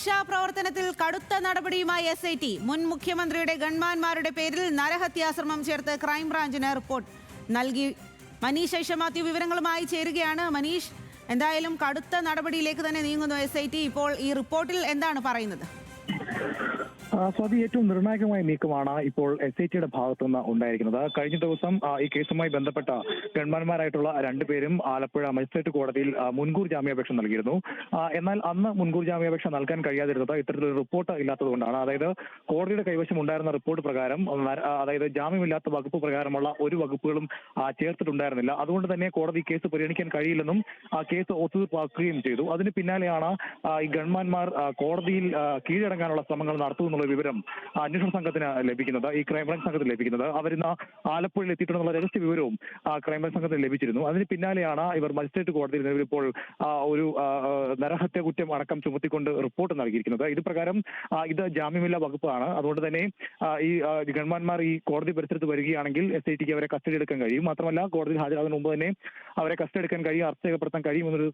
രക്ഷാപ്രവർത്തനത്തിൽ കടുത്ത നടപടിയുമായി SIT. മുൻ മുഖ്യമന്ത്രിയുടെ ഗൺമാന്മാരുടെ പേരിൽ നരഹത്യാശ്രമം ചേർത്ത് ക്രൈംബ്രാഞ്ചിന് റിപ്പോർട്ട് നൽകി. മനീഷ് ഐഷമാത്യു വിവരങ്ങളുമായി ചേരുകയാണ്. മനീഷ്, എന്തായാലും കടുത്ത നടപടിയിലേക്ക് തന്നെ നീങ്ങുന്നു SIT. ഇപ്പോൾ ഈ റിപ്പോർട്ടിൽ എന്താണ് പറയുന്നത്? സ്വാതി, ഏറ്റവും നിർണായകമായ നീക്കമാണ് ഇപ്പോൾ SITയുടെ ഭാഗത്തുനിന്ന് ഉണ്ടായിരിക്കുന്നത്. കഴിഞ്ഞ ദിവസം ഈ കേസുമായി ബന്ധപ്പെട്ട ഗൺമാന്മാരായിട്ടുള്ള രണ്ടുപേരും ആലപ്പുഴ മജിസ്ട്രേറ്റ് കോടതിയിൽ മുൻകൂർ ജാമ്യാപേക്ഷ നൽകിയിരുന്നു. എന്നാൽ അന്ന് മുൻകൂർ ജാമ്യാപേക്ഷ നൽകാൻ കഴിയാതിരുന്നത് ഇത്തരത്തിലൊരു റിപ്പോർട്ട് ഇല്ലാത്തതുകൊണ്ടാണ്. അതായത് കോടതിയുടെ കൈവശം ഉണ്ടായിരുന്ന റിപ്പോർട്ട് പ്രകാരം, അതായത് ജാമ്യമില്ലാത്ത വകുപ്പ് പ്രകാരമുള്ള ഒരു വകുപ്പുകളും ചേർത്തിട്ടുണ്ടായിരുന്നില്ല. അതുകൊണ്ട് തന്നെ കോടതി കേസ് പരിഗണിക്കാൻ കഴിയില്ലെന്നും കേസ് ഒത്തുതീർപ്പാക്കുകയും ചെയ്തു. അതിന് പിന്നാലെയാണ് ഈ ഗൺമാന്മാർ കോടതിയിൽ കീഴടങ്ങാനുള്ള ശ്രമങ്ങൾ നടത്തുമെന്നുള്ള വിവരം അന്വേഷണ സംഘത്തിന് ലഭിക്കുന്നത്, ഈ ക്രൈംബ്രാഞ്ച് സംഘത്തിന് ലഭിക്കുന്നത്. അവരിന്ന് ആലപ്പുഴയിൽ എത്തിയിട്ടുള്ള രഹസ്യ വിവരവും ക്രൈംബ്രാഞ്ച് സംഘത്തിന് ലഭിച്ചിരുന്നു. അതിന് പിന്നാലെയാണ് ഇവർ മജിസ്ട്രേറ്റ് കോടതിയിൽ നിലവിലിപ്പോൾ ഒരു നരഹത്യ കുറ്റം അടക്കം ചുമത്തിക്കൊണ്ട് റിപ്പോർട്ട് നൽകിയിരിക്കുന്നത്. ഇത് പ്രകാരം ഇത് ജാമ്യമില്ലാ വകുപ്പാണ്. അതുകൊണ്ട് തന്നെ ഈ ഗൺമാന്മാർ ഈ കോടതി പരിസരത്ത് വരികയാണെങ്കിൽ SITക്ക് അവരെ കസ്റ്റഡി എടുക്കാൻ കഴിയും. മാത്രമല്ല, കോടതിയിൽ ഹാജരാകുന്നതിന് മുമ്പ് തന്നെ അവരെ കസ്റ്റഡി എടുക്കാൻ കഴിയും, അറസ്റ്റ് രേഖപ്പെടുത്താൻ കഴിയുമെന്നൊരു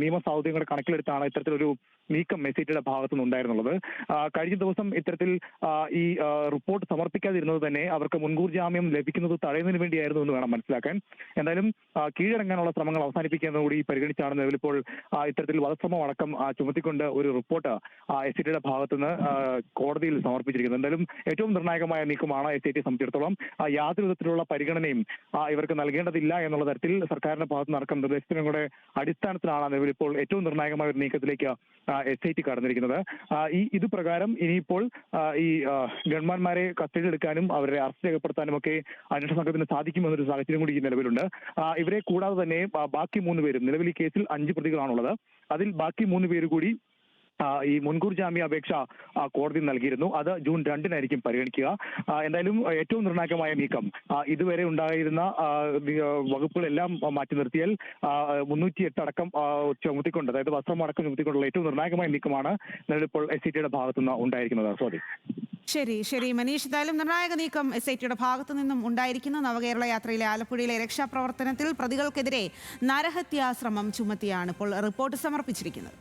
നിയമ സാഹചര്യങ്ങൾ കണക്കിലെടുത്താണ് ഇത്തരത്തിലൊരു നീക്കം SITയുടെ ഭാഗത്തുനിന്ന് ഉണ്ടായിരുന്നുള്ളത്. കഴിഞ്ഞ ദിവസം ഇത്തരത്തിൽ ഈ റിപ്പോർട്ട് സമർപ്പിക്കാതിരുന്നത് തന്നെ അവർക്ക് മുൻകൂർ ജാമ്യം ലഭിക്കുന്നത് തടയുന്നതിന് വേണ്ടിയായിരുന്നു എന്ന് വേണം മനസ്സിലാക്കാൻ. എന്തായാലും കീഴടങ്ങാനുള്ള ശ്രമങ്ങൾ അവസാനിപ്പിക്കുന്നതുകൂടി പരിഗണിച്ചാണ് നിലവിലിപ്പോൾ ഇത്തരത്തിൽ വധശ്രമം അടക്കം ചുമത്തിക്കൊണ്ട് ഒരു റിപ്പോർട്ട് SITയുടെ ഭാഗത്തുനിന്ന് കോടതിയിൽ സമർപ്പിച്ചിരിക്കുന്നത്. എന്തായാലും ഏറ്റവും നിർണായകമായ നീക്കമാണ് SITയെ സംബന്ധിച്ചിടത്തോളം. യാതൊരു വിധത്തിലുള്ള പരിഗണനയും ഇവർക്ക് നൽകേണ്ടതില്ല എന്നുള്ള തരത്തിൽ സർക്കാരിന്റെ ഭാഗത്തുനിന്ന് അടക്കം നിർദ്ദേശങ്ങളുടെ അടിസ്ഥാനത്തിലാണ് നിലവിലിപ്പോൾ ഏറ്റവും നിർണായകമായ ഒരു നീക്കത്തിലേക്ക് SIT കടന്നിരിക്കുന്നത്. ഇത് പ്രകാരം ഇനിയിപ്പോൾ ഈ ഗൺമാന്മാരെ കസ്റ്റഡി എടുക്കാനും അവരെ അറസ്റ്റ് രേഖപ്പെടുത്താനും ഒക്കെ അന്വേഷണ സംഘത്തിന് സാധിക്കുമെന്നൊരു സാഹചര്യം കൂടി ഈ നിലവിലുണ്ട്. ഇവരെ കൂടാതെ തന്നെ ബാക്കി 3 പേരും, നിലവിൽ ഈ കേസിൽ 5 പ്രതികളാണുള്ളത്. അതിൽ ബാക്കി 3 പേര് കൂടി ഈ മുൻകൂർ ജാമ്യാപേക്ഷ കോടതി നൽകിയിരുന്നു. അത് ജൂൺ 2-നായിരിക്കും പരിഗണിക്കുക. എന്തായാലും ഏറ്റവും നിർണായകമായ നീക്കം, ഇതുവരെ ഉണ്ടായിരുന്ന വകുപ്പുകളെല്ലാം മാറ്റി നിർത്തിയാൽ 308 അടക്കം ചുമത്തിക്കൊണ്ട്, അതായത് വസ്ത്രം അടക്കം ചുമത്തിക്കൊണ്ടുള്ള ഏറ്റവും നിർണായകമായ നീക്കമാണ് നിലവിലിപ്പോൾ SITയുടെ ഭാഗത്തുനിന്ന് ഉണ്ടായിരിക്കുന്നത്. സ്വാതി. ശരി മനീഷ്, എന്തായാലും നിർണായക നീക്കം SITയുടെ ഭാഗത്തു നിന്നും ഉണ്ടായിരിക്കുന്നു. നവകേരള യാത്രയിലെ ആലപ്പുഴയിലെ രക്ഷാപ്രവർത്തനത്തിൽ പ്രതികൾക്കെതിരെ നരഹത്യാശ്രമം ചുമത്തിയാണ് ഇപ്പോൾ റിപ്പോർട്ട് സമർപ്പിച്ചിരിക്കുന്നത്.